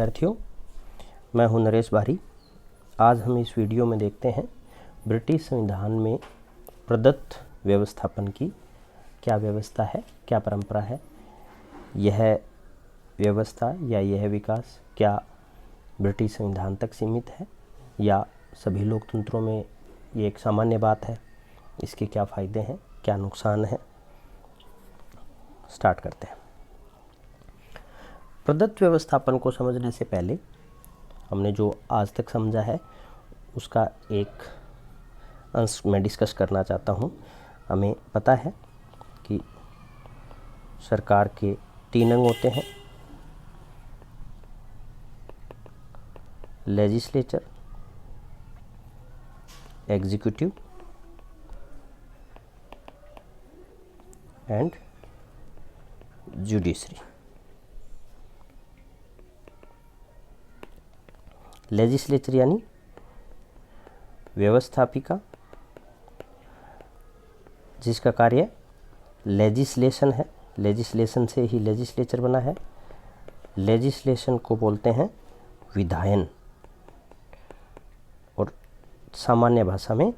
विद्यार्थियों, मैं हूं नरेश बारी। आज हम इस वीडियो में देखते हैं ब्रिटिश संविधान में प्रदत्त व्यवस्थापन की क्या व्यवस्था है, क्या परंपरा है। यह व्यवस्था या यह विकास क्या ब्रिटिश संविधान तक सीमित है या सभी लोकतंत्रों में ये एक सामान्य बात है। इसके क्या फ़ायदे हैं, क्या नुकसान है। स्टार्ट करते हैं। प्रदत्त व्यवस्थापन को समझने से पहले हमने जो आज तक समझा है उसका एक अंश मैं डिस्कस करना चाहता हूँ। हमें पता है कि सरकार के 3 अंग होते हैं: legislature, executive and judiciary. Legislature यानी व्यवस्थापिका, जिसका कार्य लेजिस्लेशन है। लेजिस्लेशन से ही लेजिस्लेचर बना है। लेजिस्लेशन को बोलते हैं विधायन, और सामान्य भाषा में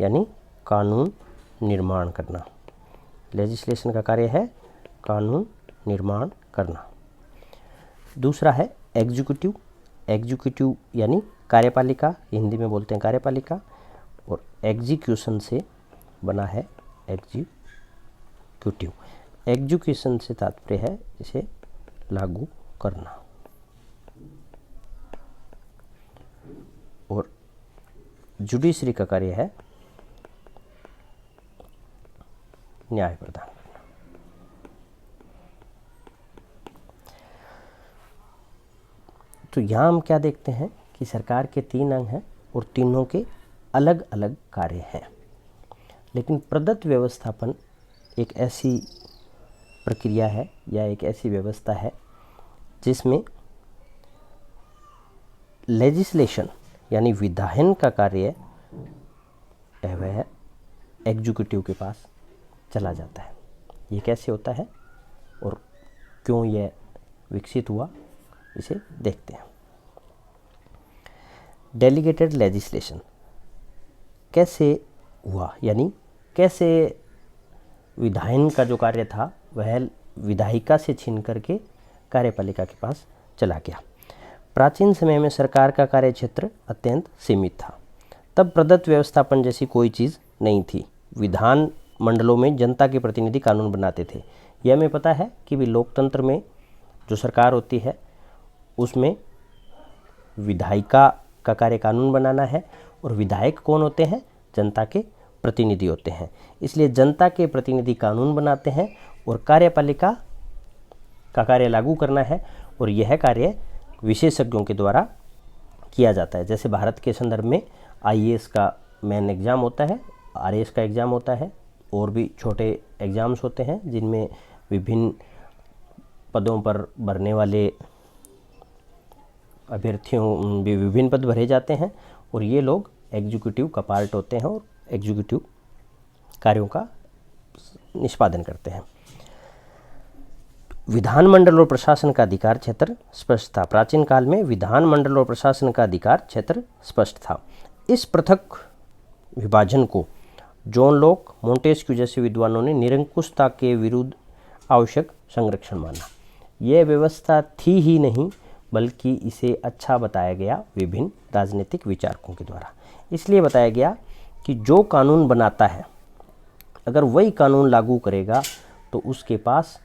यानी कानून निर्माण करना। लेजिस्लेशन का कार्य है कानून निर्माण करना। दूसरा है एग्जीक्यूटिव। एग्जीक्यूटिव यानी कार्यपालिका, हिंदी में बोलते हैं कार्यपालिका, और एग्जीक्यूशन से बना है एग्जीक्यूटिव। एग्जीक्यूशन से तात्पर्य है इसे लागू करना। और जुडिशरी का कार्य है न्याय प्रदान करना। तो यहाँ हम क्या देखते हैं कि सरकार के 3 अंग हैं और तीनों के अलग अलग कार्य हैं। लेकिन प्रदत्त व्यवस्थापन एक ऐसी प्रक्रिया है या एक ऐसी व्यवस्था है जिसमें लेजिस्लेशन यानी विधायन का कार्य वह एग्जीक्यूटिव के पास चला जाता है। ये कैसे होता है और क्यों यह विकसित हुआ, इसे देखते हैं। डेलीगेटेड लेजिस्लेशन कैसे हुआ, यानी कैसे विधायन का जो कार्य था वह विधायिका से छीन करके कार्यपालिका के पास चला गया। प्राचीन समय में सरकार का कार्य क्षेत्र अत्यंत सीमित था। तब प्रदत्त व्यवस्थापन जैसी कोई चीज़ नहीं थी। विधान मंडलों में जनता के प्रतिनिधि कानून बनाते थे। यह हमें पता है कि भी लोकतंत्र में जो सरकार होती है उसमें विधायिका का कार्य कानून बनाना है, और विधायक कौन होते हैं? जनता के प्रतिनिधि होते हैं। इसलिए जनता के प्रतिनिधि कानून बनाते हैं और कार्यपालिका का कार्य लागू करना है, और यह कार्य विशेषज्ञों के द्वारा किया जाता है। जैसे भारत के संदर्भ में IAS का मेन एग्ज़ाम होता है, RAS का एग्ज़ाम होता है, और भी छोटे एग्ज़ाम्स होते हैं जिनमें विभिन्न पदों पर भरने वाले अभ्यर्थियों विभिन्न पद भरे जाते हैं, और ये लोग एग्जीक्यूटिव का पार्ट होते हैं और एग्जीक्यूटिव कार्यों का निष्पादन करते हैं। विधानमंडल और प्रशासन का अधिकार क्षेत्र स्पष्ट था। प्राचीन काल में विधानमंडल और प्रशासन का अधिकार क्षेत्र स्पष्ट था। इस पृथक विभाजन को जॉन लॉक, मोंटेस्क्यू जैसे विद्वानों ने निरंकुशता के विरुद्ध आवश्यक संरक्षण माना। यह व्यवस्था थी ही नहीं, बल्कि इसे अच्छा बताया गया विभिन्न राजनीतिक विचारकों के द्वारा। इसलिए बताया गया कि जो कानून बनाता है अगर वही कानून लागू करेगा तो उसके पास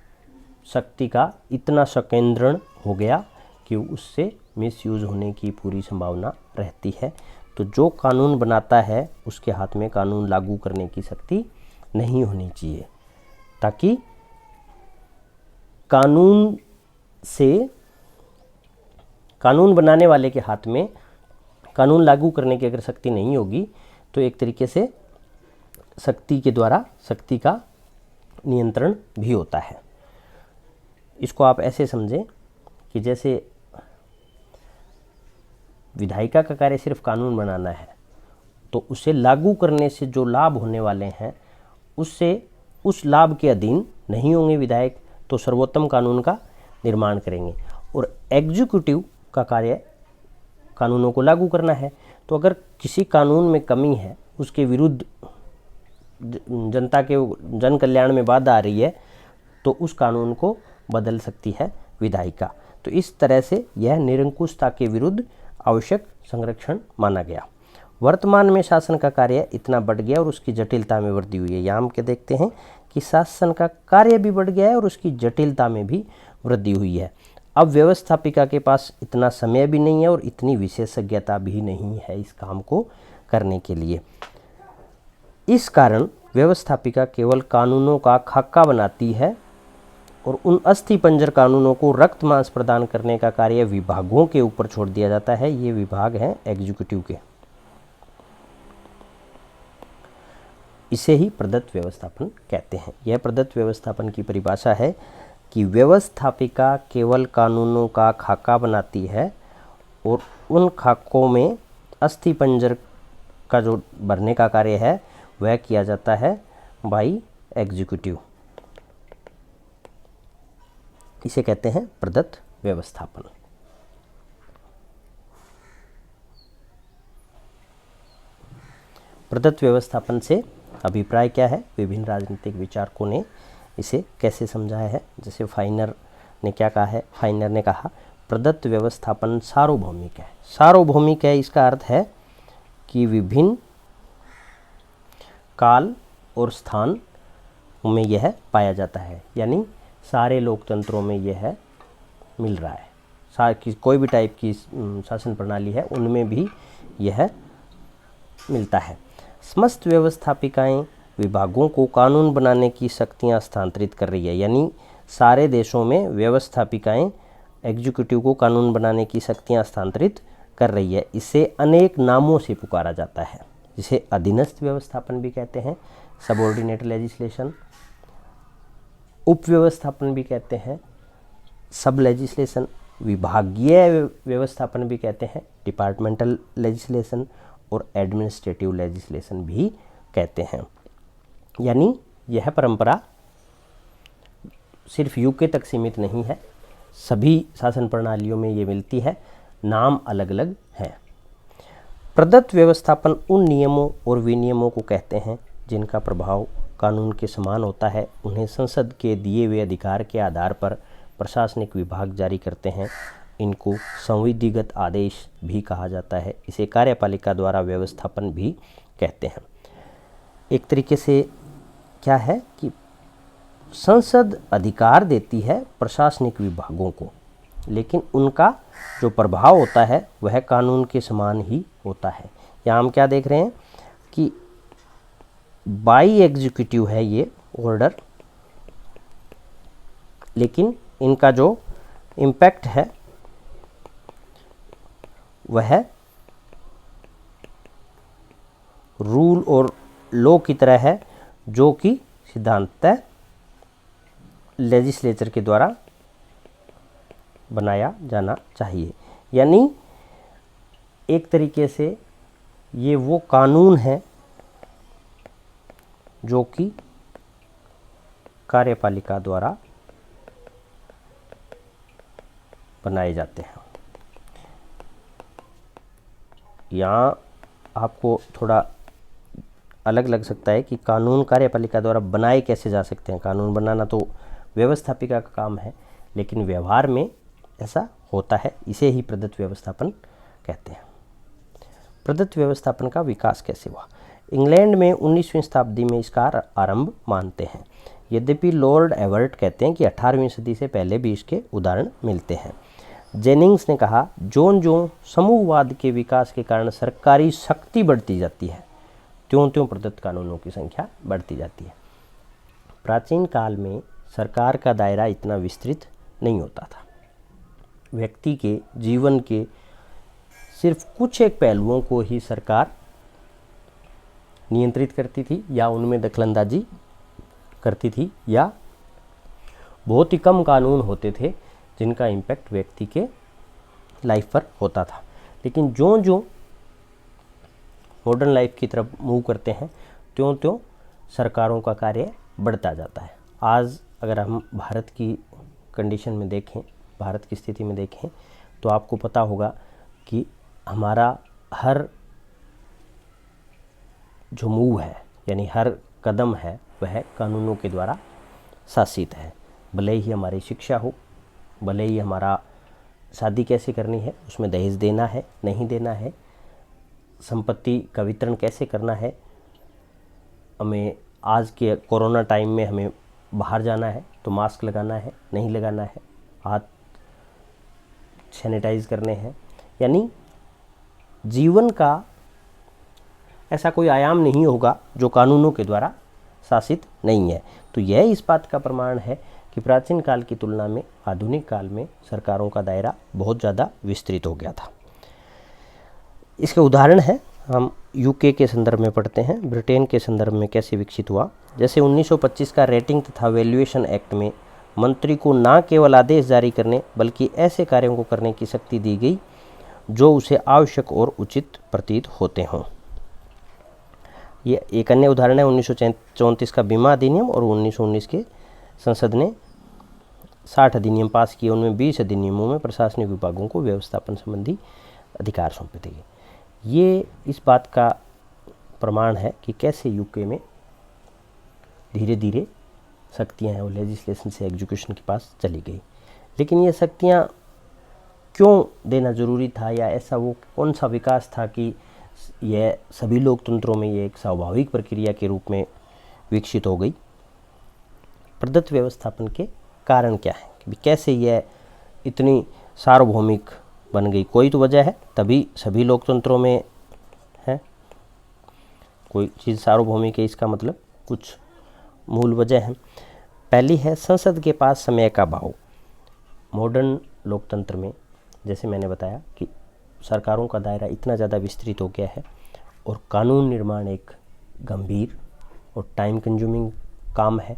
शक्ति का इतना संकेंद्रण हो गया कि उससे मिसयूज होने की पूरी संभावना रहती है। तो जो कानून बनाता है उसके हाथ में कानून लागू करने की शक्ति नहीं होनी चाहिए, ताकि कानून बनाने वाले के हाथ में कानून लागू करने की अगर शक्ति नहीं होगी तो एक तरीके से शक्ति के द्वारा शक्ति का नियंत्रण भी होता है। इसको आप ऐसे समझें कि जैसे विधायिका का कार्य सिर्फ कानून बनाना है, तो उसे लागू करने से जो लाभ होने वाले हैं उससे उस लाभ के अधीन नहीं होंगे विधायक, तो सर्वोत्तम कानून का निर्माण करेंगे। और एग्जीक्यूटिव का कार्य कानूनों को लागू करना है। तो अगर किसी कानून में कमी है, उसके विरुद्ध जनता के जन कल्याण में बाधा आ रही है, तो उस कानून को बदल सकती है विधायिका। तो इस तरह से यह निरंकुशता के विरुद्ध आवश्यक संरक्षण माना गया। वर्तमान में शासन का कार्य इतना बढ़ गया और उसकी जटिलता में वृद्धि हुई है। यहाँ हम क्या देखते हैं कि शासन का कार्य भी बढ़ गया है और उसकी जटिलता में भी वृद्धि हुई है। अब व्यवस्थापिका के पास इतना समय भी नहीं है और इतनी विशेषज्ञता भी नहीं है इस काम को करने के लिए। इस कारण व्यवस्थापिका केवल कानूनों का खाका बनाती है और उन अस्थि पंजर कानूनों को रक्त मांस प्रदान करने का कार्य विभागों के ऊपर छोड़ दिया जाता है। ये विभाग हैं एग्जीक्यूटिव के। इसे ही प्रदत्त व्यवस्थापन कहते हैं। यह प्रदत्त व्यवस्थापन की परिभाषा है कि व्यवस्थापिका केवल कानूनों का खाका बनाती है और उन खाकों में अस्थि पंजर का जो भरने का कार्य है वह किया जाता है बाय एग्जीक्यूटिव। इसे कहते हैं प्रदत्त व्यवस्थापन। प्रदत्त व्यवस्थापन से अभिप्राय क्या है? विभिन्न राजनीतिक विचारकों ने इसे कैसे समझाया है? जैसे फाइनर ने क्या कहा है? फाइनर ने कहा प्रदत्त व्यवस्थापन सार्वभौमिक है। सार्वभौमिक है इसका अर्थ है कि विभिन्न काल और स्थान में यह पाया जाता है, यानी सारे लोकतंत्रों में यह मिल रहा है। कोई भी टाइप की शासन प्रणाली है उनमें भी यह मिलता है। समस्त व्यवस्थापिकाएं विभागों को कानून बनाने की शक्तियां हस्तांतरित कर रही है, यानी सारे देशों में व्यवस्थापिकाएं एग्जीक्यूटिव को कानून बनाने की शक्तियां हस्तांतरित कर रही है। इसे अनेक नामों से पुकारा जाता है, जिसे अधीनस्थ व्यवस्थापन भी कहते हैं, सबऑर्डिनेट लेजिस्लेशन, उप व्यवस्थापन भी कहते हैं, सब लेजिस्लेशन, विभागीय व्यवस्थापन भी कहते हैं, डिपार्टमेंटल लेजिस्लेशन और एडमिनिस्ट्रेटिव लेजिस्लेशन भी कहते हैं। यानी यह परंपरा सिर्फ यूके तक सीमित नहीं है, सभी शासन प्रणालियों में ये मिलती है, नाम अलग अलग हैं। प्रदत्त व्यवस्थापन उन नियमों और विनियमों को कहते हैं जिनका प्रभाव कानून के समान होता है। उन्हें संसद के दिए हुए अधिकार के आधार पर प्रशासनिक विभाग जारी करते हैं। इनको संविधिगत आदेश भी कहा जाता है। इसे कार्यपालिका द्वारा व्यवस्थापन भी कहते हैं। एक तरीके से क्या है कि संसद अधिकार देती है प्रशासनिक विभागों को, लेकिन उनका जो प्रभाव होता है वह कानून के समान ही होता है। यहाँ हम क्या देख रहे हैं कि बाई एग्जीक्यूटिव है ये ऑर्डर, लेकिन इनका जो इम्पैक्ट है वह रूल और लॉ की तरह है, जो कि सिद्धांततः लेजिस्लेचर के द्वारा बनाया जाना चाहिए। यानी एक तरीके से ये वो कानून है जो कि कार्यपालिका द्वारा बनाए जाते हैं। यहाँ आपको थोड़ा अलग लग सकता है कि कानून कार्यपालिका द्वारा बनाए कैसे जा सकते हैं। कानून बनाना तो व्यवस्थापिका का काम है, लेकिन व्यवहार में ऐसा होता है। इसे ही प्रदत्त व्यवस्थापन कहते हैं। प्रदत्त व्यवस्थापन का विकास कैसे हुआ? इंग्लैंड में 19वीं शताब्दी में इसका आरंभ मानते हैं। यद्यपि लॉर्ड एवर्ट कहते हैं कि 18वीं सदी से पहले भी इसके उदाहरण मिलते हैं। जेनिंग्स ने कहा, ज्यों ज्यों समूहवाद के विकास के कारण सरकारी शक्ति बढ़ती जाती है, त्यों त्यों प्रदत्त कानूनों की संख्या बढ़ती जाती है। प्राचीन काल में सरकार का दायरा इतना विस्तृत नहीं होता था। व्यक्ति के जीवन के सिर्फ कुछ एक पहलुओं को ही सरकार नियंत्रित करती थी या उनमें दखलंदाजी करती थी, या बहुत ही कम कानून होते थे जिनका इम्पैक्ट व्यक्ति के लाइफ पर होता था। लेकिन ज्यों ज्यों मॉडर्न लाइफ की तरफ मूव करते हैं, त्यों त्यों सरकारों का कार्य बढ़ता जाता है। आज अगर हम भारत की कंडीशन में देखें, भारत की स्थिति में देखें, तो आपको पता होगा कि हमारा हर जो मूव है यानी हर कदम है वह कानूनों के द्वारा शासित है। भले ही हमारी शिक्षा हो, भले ही हमारा शादी कैसे करनी है, उसमें दहेज देना है नहीं देना है, संपत्ति का वितरण कैसे करना है, हमें आज के कोरोना टाइम में हमें बाहर जाना है तो मास्क लगाना है नहीं लगाना है, हाथ सैनिटाइज करने हैं, यानी जीवन का ऐसा कोई आयाम नहीं होगा जो कानूनों के द्वारा शासित नहीं है। तो यह इस बात का प्रमाण है कि प्राचीन काल की तुलना में आधुनिक काल में सरकारों का दायरा बहुत ज़्यादा विस्तृत हो गया था। इसके उदाहरण है, हम यूके के संदर्भ में पढ़ते हैं, ब्रिटेन के संदर्भ में कैसे विकसित हुआ। जैसे 1925 का रेटिंग तथा वैल्यूएशन एक्ट में मंत्री को न केवल आदेश जारी करने बल्कि ऐसे कार्यों को करने की शक्ति दी गई जो उसे आवश्यक और उचित प्रतीत होते हों। ये एक अन्य उदाहरण है 1934 का बीमा अधिनियम और 1919 के संसद ने 60 अधिनियम पास किए। उनमें 20 अधिनियमों में प्रशासनिक विभागों को व्यवस्थापन संबंधी अधिकार सौंपे थे। ये इस बात का प्रमाण है कि कैसे यूके में धीरे धीरे शक्तियाँ हैं वो लेजिस्लेशन से एग्जीक्यूशन के पास चली गई। लेकिन ये शक्तियाँ क्यों देना ज़रूरी था, या ऐसा वो कौन सा विकास था कि यह सभी लोकतंत्रों में ये एक स्वाभाविक प्रक्रिया के रूप में विकसित हो गई। प्रदत्त व्यवस्थापन के कारण क्या है कि कैसे यह इतनी सार्वभौमिक बन गई। कोई तो वजह है, तभी सभी लोकतंत्रों में है कोई चीज़ सार्वभौमिक है, इसका मतलब कुछ मूल वजह है। पहली है संसद के पास समय का अभाव। मॉडर्न लोकतंत्र में जैसे मैंने बताया कि सरकारों का दायरा इतना ज़्यादा विस्तृत हो गया है और कानून निर्माण एक गंभीर और टाइम कंज्यूमिंग काम है।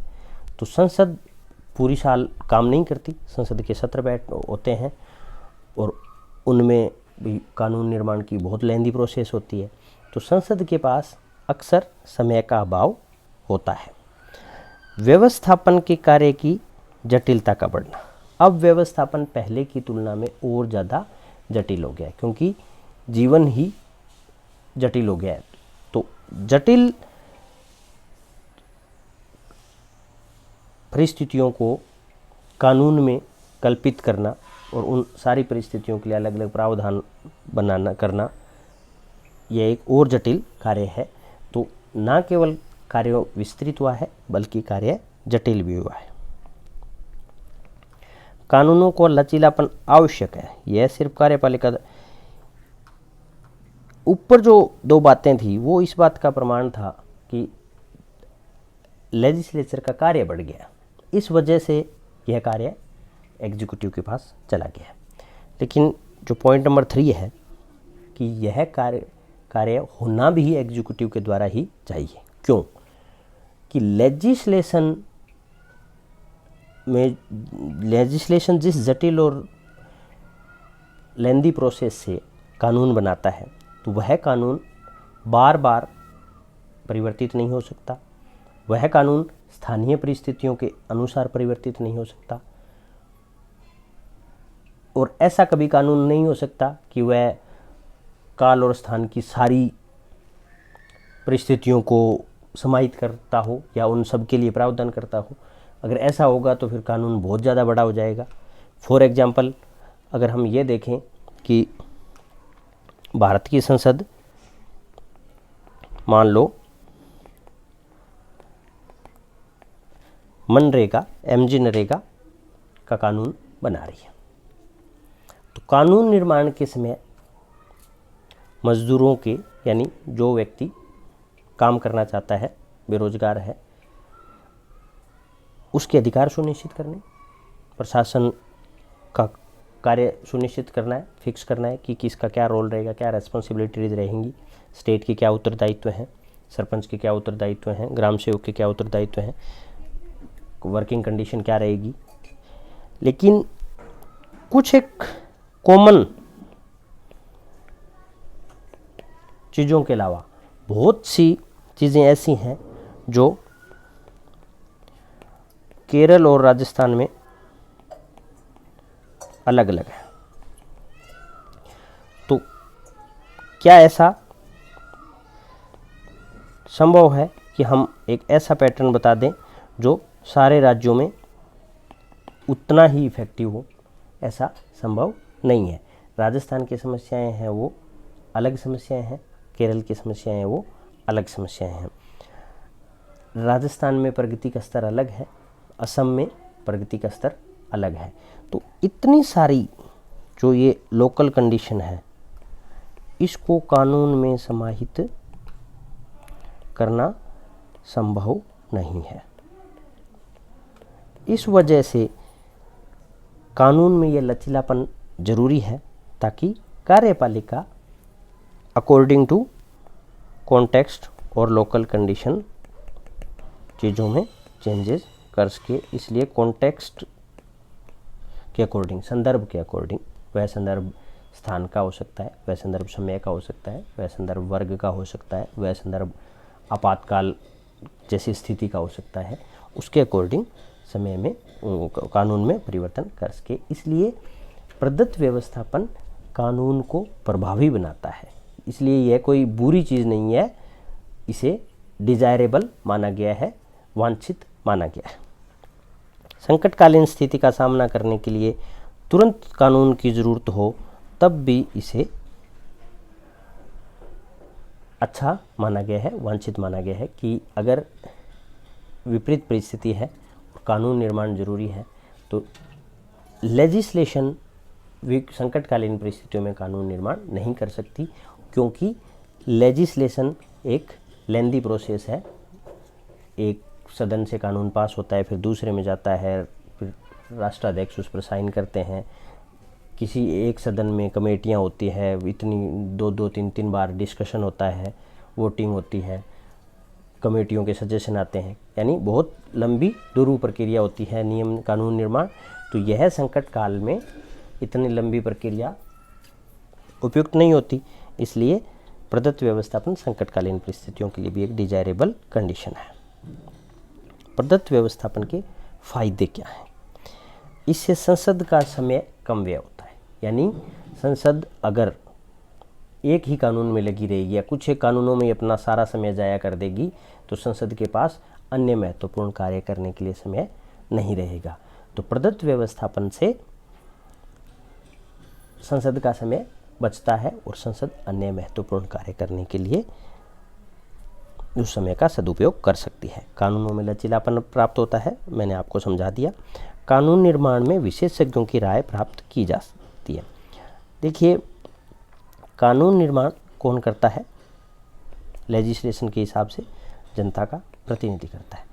तो संसद पूरी साल काम नहीं करती, संसद के सत्र होते हैं और उनमें भी कानून निर्माण की बहुत लेंदी प्रोसेस होती है। तो संसद के पास अक्सर समय का अभाव होता है। व्यवस्थापन के कार्य की जटिलता का बढ़ना। अब व्यवस्थापन पहले की तुलना में और ज़्यादा जटिल हो गया है क्योंकि जीवन ही जटिल हो गया है। तो जटिल परिस्थितियों को कानून में कल्पित करना और उन सारी परिस्थितियों के लिए अलग अलग प्रावधान बनाना करना, यह एक और जटिल कार्य है। तो न केवल कार्य विस्तृत हुआ है बल्कि कार्य जटिल भी हुआ है। कानूनों को लचीलापन आवश्यक है। यह सिर्फ कार्यपालिका, ऊपर जो दो बातें थी वो इस बात का प्रमाण था कि लेजिस्लेचर का कार्य बढ़ गया, इस वजह से यह कार्य एग्जीक्यूटिव के पास चला गया। लेकिन जो पॉइंट नंबर 3 है कि यह कार्य होना भी एग्जीक्यूटिव के द्वारा ही चाहिए। क्यों? कि लेजिस्लेशन जिस जटिल और लेंदी प्रोसेस से कानून बनाता है तो वह कानून बार बार परिवर्तित नहीं हो सकता, वह कानून स्थानीय परिस्थितियों के अनुसार परिवर्तित नहीं हो सकता, और ऐसा कभी कानून नहीं हो सकता कि वह काल और स्थान की सारी परिस्थितियों को समाहित करता हो या उन सब के लिए प्रावधान करता हो। अगर ऐसा होगा तो फिर कानून बहुत ज़्यादा बड़ा हो जाएगा। फॉर एग्जांपल, अगर हम ये देखें कि भारत की संसद मान लो मनरेगा, एमजी नरेगा का कानून बना रही है, तो कानून निर्माण के समय मजदूरों के, यानी जो व्यक्ति काम करना चाहता है, बेरोजगार है, उसके अधिकार सुनिश्चित करने, प्रशासन का कार्य सुनिश्चित करना है, फिक्स करना है कि किसका क्या रोल रहेगा, क्या रेस्पॉन्सिबिलिटीज रहेंगी, स्टेट के क्या उत्तरदायित्व हैं, सरपंच के क्या उत्तरदायित्व हैं, ग्राम सेवक के क्या उत्तरदायित्व हैं, वर्किंग कंडीशन क्या रहेगी। लेकिन कुछ एक कॉमन चीज़ों के अलावा बहुत सी चीज़ें ऐसी हैं जो केरल और राजस्थान में अलग अलग है। क्या ऐसा संभव है कि हम एक ऐसा पैटर्न बता दें जो सारे राज्यों में उतना ही इफ़ेक्टिव हो? ऐसा संभव नहीं है। राजस्थान की समस्याएं हैं वो अलग समस्याएं हैं, केरल की समस्याएं हैं वो अलग समस्याएं हैं। राजस्थान में प्रगति का स्तर अलग है, असम में प्रगति का स्तर अलग है। तो इतनी सारी जो ये लोकल कंडीशन है, इसको कानून में समाहित करना संभव नहीं है। इस वजह से कानून में यह लचीलापन जरूरी है ताकि कार्यपालिका अकॉर्डिंग टू कॉन्टेक्स्ट और लोकल कंडीशन चीज़ों में चेंजेस कर सके। इसलिए कॉन्टेक्स्ट के अकॉर्डिंग, संदर्भ के अकॉर्डिंग, वह संदर्भ स्थान का हो सकता है, वह संदर्भ समय का हो सकता है, वह संदर्भ वर्ग का हो सकता है, वह संदर्भ आपातकाल जैसी स्थिति का हो सकता है, उसके अकॉर्डिंग समय में कानून में परिवर्तन कर सके। इसलिए प्रदत्त व्यवस्थापन कानून को प्रभावी बनाता है। इसलिए यह कोई बुरी चीज़ नहीं है, इसे डिजायरेबल माना गया है, वांछित माना गया है। संकटकालीन स्थिति का सामना करने के लिए तुरंत कानून की ज़रूरत हो तब भी इसे अच्छा माना गया है, वांछित माना गया है कि अगर विपरीत परिस्थिति है और कानून निर्माण जरूरी है तो लेजिस्लेशन संकटकालीन परिस्थितियों में कानून निर्माण नहीं कर सकती, क्योंकि लेजिस्लेशन एक लेंदी प्रोसेस है। एक सदन से कानून पास होता है, फिर दूसरे में जाता है, फिर राष्ट्राध्यक्ष उस पर साइन करते हैं। किसी एक सदन में कमेटियां होती है, इतनी दो तीन बार डिस्कशन होता है, वोटिंग होती है, कमेटियों के सजेशन आते हैं, यानी बहुत लंबी दुरू प्रक्रिया होती है नियम कानून निर्माण। तो यह संकट काल में इतनी लंबी प्रक्रिया उपयुक्त नहीं होती। इसलिए प्रदत्त व्यवस्थापन संकटकालीन परिस्थितियों के लिए भी एक डिजायरेबल कंडीशन है। प्रदत्त व्यवस्थापन के फायदे क्या हैं? इससे संसद का समय कम व्यय होता है, यानी संसद अगर एक ही कानून में लगी रहेगी या कुछ एक कानूनों में अपना सारा समय जाया कर देगी तो संसद के पास अन्य महत्वपूर्ण कार्य करने के लिए समय नहीं रहेगा। तो प्रदत्त व्यवस्थापन से संसद का समय बचता है और संसद अन्य महत्वपूर्ण कार्य करने के लिए उस समय का सदुपयोग कर सकती है। कानूनों में लचीलापन प्राप्त होता है, मैंने आपको समझा दिया। कानून निर्माण में विशेषज्ञों की राय प्राप्त की जा सकती है। देखिए, कानून निर्माण कौन करता है? लेजिस्लेशन के हिसाब से जनता का प्रतिनिधि करता है,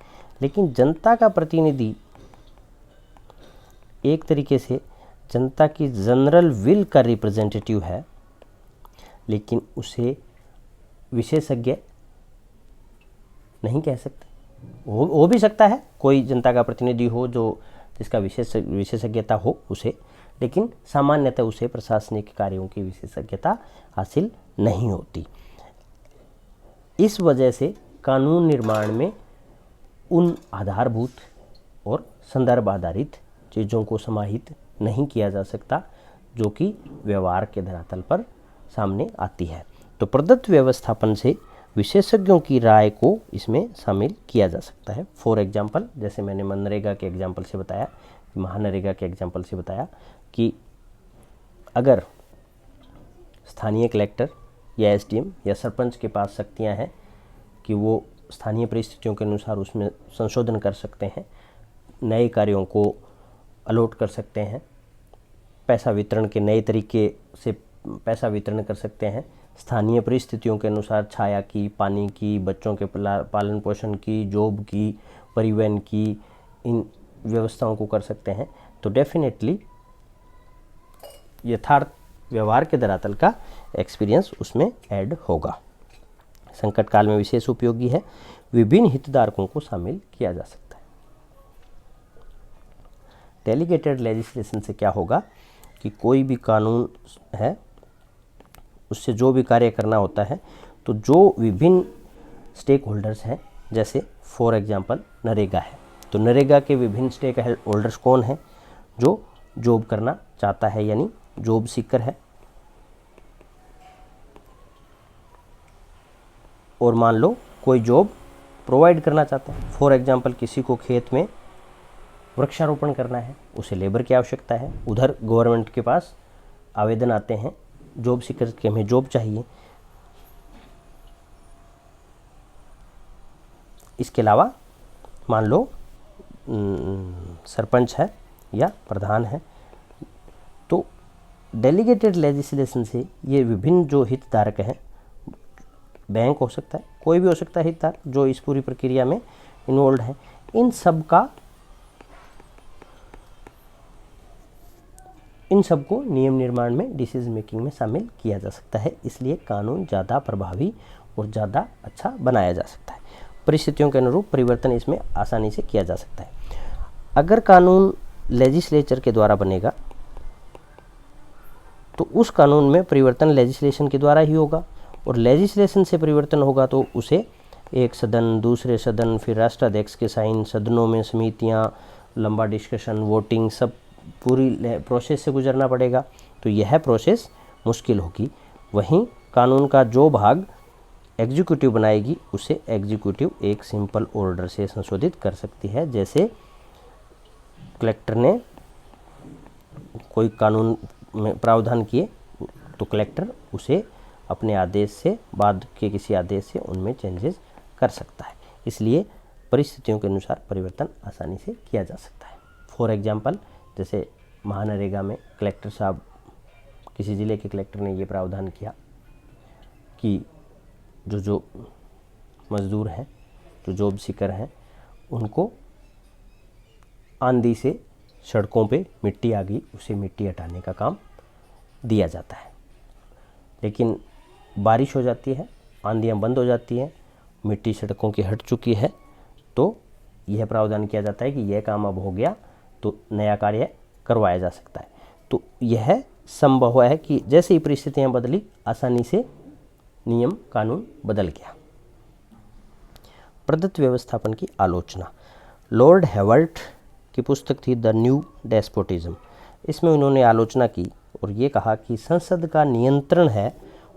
लेकिन जनता का प्रतिनिधि एक तरीके से जनता की जनरल विल का रिप्रेजेंटेटिव है, लेकिन उसे विशेषज्ञ नहीं कह सकते। हो भी सकता है कोई जनता का प्रतिनिधि हो जो जिसका विशेषज्ञता हो उसे, लेकिन सामान्यतः उसे प्रशासनिक कार्यों की विशेषज्ञता हासिल नहीं होती। इस वजह से कानून निर्माण में उन आधारभूत और संदर्भ आधारित चीज़ों को समाहित नहीं किया जा सकता जो कि व्यवहार के धरातल पर सामने आती है। तो प्रदत्त व्यवस्थापन से विशेषज्ञों की राय को इसमें शामिल किया जा सकता है। फॉर एग्जाम्पल, जैसे मैंने मनरेगा के एग्जाम्पल से बताया, महानरेगा के एग्जाम्पल से बताया कि अगर स्थानीय कलेक्टर या एसडीएम या सरपंच के पास शक्तियां हैं कि वो स्थानीय परिस्थितियों के अनुसार उसमें संशोधन कर सकते हैं, नए कार्यों को अलॉट कर सकते हैं, पैसा वितरण के नए तरीके से पैसा वितरण कर सकते हैं, स्थानीय परिस्थितियों के अनुसार छाया की, पानी की, बच्चों के पालन पोषण की, जॉब की, परिवहन की, इन व्यवस्थाओं को कर सकते हैं, तो डेफिनेटली यथार्थ व्यवहार के धरातल का एक्सपीरियंस उसमें ऐड होगा। संकट काल में विशेष उपयोगी है, विभिन्न हितधारकों को शामिल किया जा सकता है। डेलीगेटेड लेजिस्लेशन से क्या होगा कि कोई भी कानून है उससे जो भी कार्य करना होता है तो जो विभिन्न स्टेक होल्डर्स हैं, जैसे फॉर एग्जांपल नरेगा है, तो नरेगा के विभिन्न स्टेक होल्डर्स कौन हैं? जो जॉब करना चाहता है, यानी जॉब सीकर है, और मान लो कोई जॉब प्रोवाइड करना चाहते हैं। फॉर एग्जांपल किसी को खेत में वृक्षारोपण करना है, उसे लेबर की आवश्यकता है, उधर गवर्नमेंट के पास आवेदन आते हैं जॉब सीकर के, हमें जॉब चाहिए। इसके अलावा मान लो सरपंच है या प्रधान है, तो डेलीगेटेड लेजिस्लेशन से ये विभिन्न जो हितधारक हैं, बैंक हो सकता है, कोई भी हो सकता है हितधारक जो इस पूरी प्रक्रिया में इन्वॉल्व है, इन सब को नियम निर्माण में, डिसीजन मेकिंग में शामिल किया जा सकता है। इसलिए कानून ज़्यादा प्रभावी और ज़्यादा अच्छा बनाया जा सकता है। परिस्थितियों के अनुरूप परिवर्तन इसमें आसानी से किया जा सकता है। अगर कानून लेजिस्लेचर के द्वारा बनेगा तो उस कानून में परिवर्तन लेजिस्लेशन के द्वारा ही होगा, और लेजिस्लेशन से परिवर्तन होगा तो उसे एक सदन, दूसरे सदन, फिर राष्ट्राध्यक्ष के साइन, सदनों में समितियां, लंबा डिस्कशन, वोटिंग, सब पूरी प्रोसेस से गुजरना पड़ेगा। तो यह प्रोसेस मुश्किल होगी। वहीं कानून का जो भाग एग्जीक्यूटिव बनाएगी उसे एग्जीक्यूटिव एक सिंपल ऑर्डर से संशोधित कर सकती है। जैसे कलेक्टर ने कोई कानून में प्रावधान किए तो कलेक्टर उसे अपने आदेश से, बाद के किसी आदेश से उनमें चेंजेस कर सकता है। इसलिए परिस्थितियों के अनुसार परिवर्तन आसानी से किया जा सकता है। फॉर एग्जांपल जैसे महानरेगा में कलेक्टर साहब, किसी ज़िले के कलेक्टर ने ये प्रावधान किया कि जो मज़दूर हैं, जो जॉब सीकर हैं, उनको आंधी से सड़कों पे मिट्टी आ गई, उसे मिट्टी हटाने का काम दिया जाता है। लेकिन बारिश हो जाती है, आंधियाँ बंद हो जाती हैं, मिट्टी सड़कों की हट चुकी है, तो यह प्रावधान किया जाता है कि यह काम अब हो गया तो नया कार्य करवाया जा सकता है। तो यह संभव है कि जैसे ही परिस्थितियाँ बदली, आसानी से नियम कानून बदल गया। प्रदत्त व्यवस्थापन की आलोचना। लॉर्ड हेवर्ट की पुस्तक थी द न्यू डेस्पोटिज्म। इसमें उन्होंने आलोचना की और ये कहा कि संसद का नियंत्रण है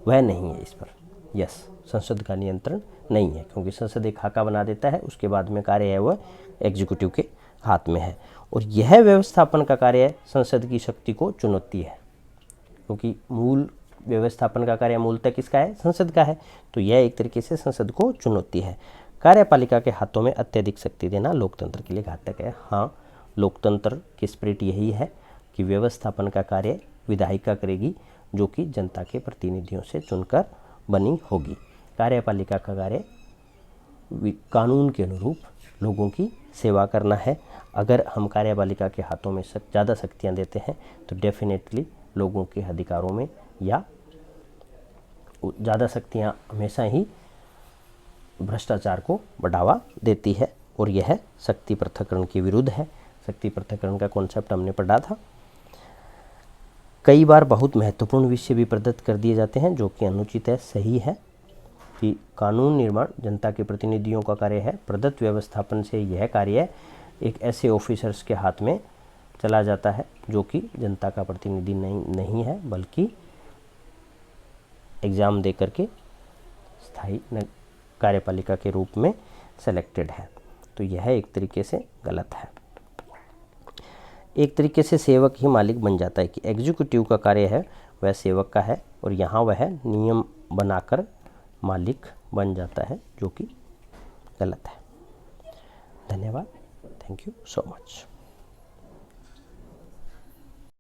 वह नहीं है इस पर। यस, संसद का नियंत्रण नहीं है, क्योंकि संसद एक खाका बना देता है, उसके बाद में कार्य है वह एग्जीक्यूटिव के हाथ में है। और यह व्यवस्थापन का कार्य संसद की शक्ति को चुनौती है, क्योंकि मूल व्यवस्थापन का कार्य मूलतः किसका है? संसद का है। तो यह एक तरीके से संसद को चुनौती है। कार्यपालिका के हाथों में अत्यधिक शक्ति देना लोकतंत्र के लिए घातक है। हाँ, लोकतंत्र की स्पिरिट यही है कि व्यवस्थापन का कार्य विधायिका करेगी, जो कि जनता के प्रतिनिधियों से चुनकर बनी होगी। कार्यपालिका का कार्य कानून के अनुरूप लोगों की सेवा करना है। अगर हम कार्यपालिका के हाथों में ज़्यादा शक्तियाँ देते हैं तो डेफिनेटली लोगों के अधिकारों में या ज़्यादा शक्तियाँ हमेशा ही भ्रष्टाचार को बढ़ावा देती है, और यह शक्ति पृथक्करण के विरुद्ध है। शक्ति पृथक्करण का कॉन्सेप्ट हमने पढ़ा था। कई बार बहुत महत्वपूर्ण विषय भी प्रदत्त कर दिए जाते हैं, जो कि अनुचित है। सही है कि कानून निर्माण जनता के प्रतिनिधियों का कार्य है। प्रदत्त व्यवस्थापन से यह कार्य एक ऐसे ऑफिसर्स के हाथ में चला जाता है जो कि जनता का प्रतिनिधि नहीं है, बल्कि एग्ज़ाम दे करके स्थायी कार्यपालिका के रूप में सेलेक्टेड है। तो यह एक तरीके से गलत है। एक तरीके से सेवक ही मालिक बन जाता है, कि एग्जीक्यूटिव का कार्य है वह सेवक का है, और यहाँ वह नियम बनाकर मालिक बन जाता है, जो कि गलत है। धन्यवाद। Thank you so much.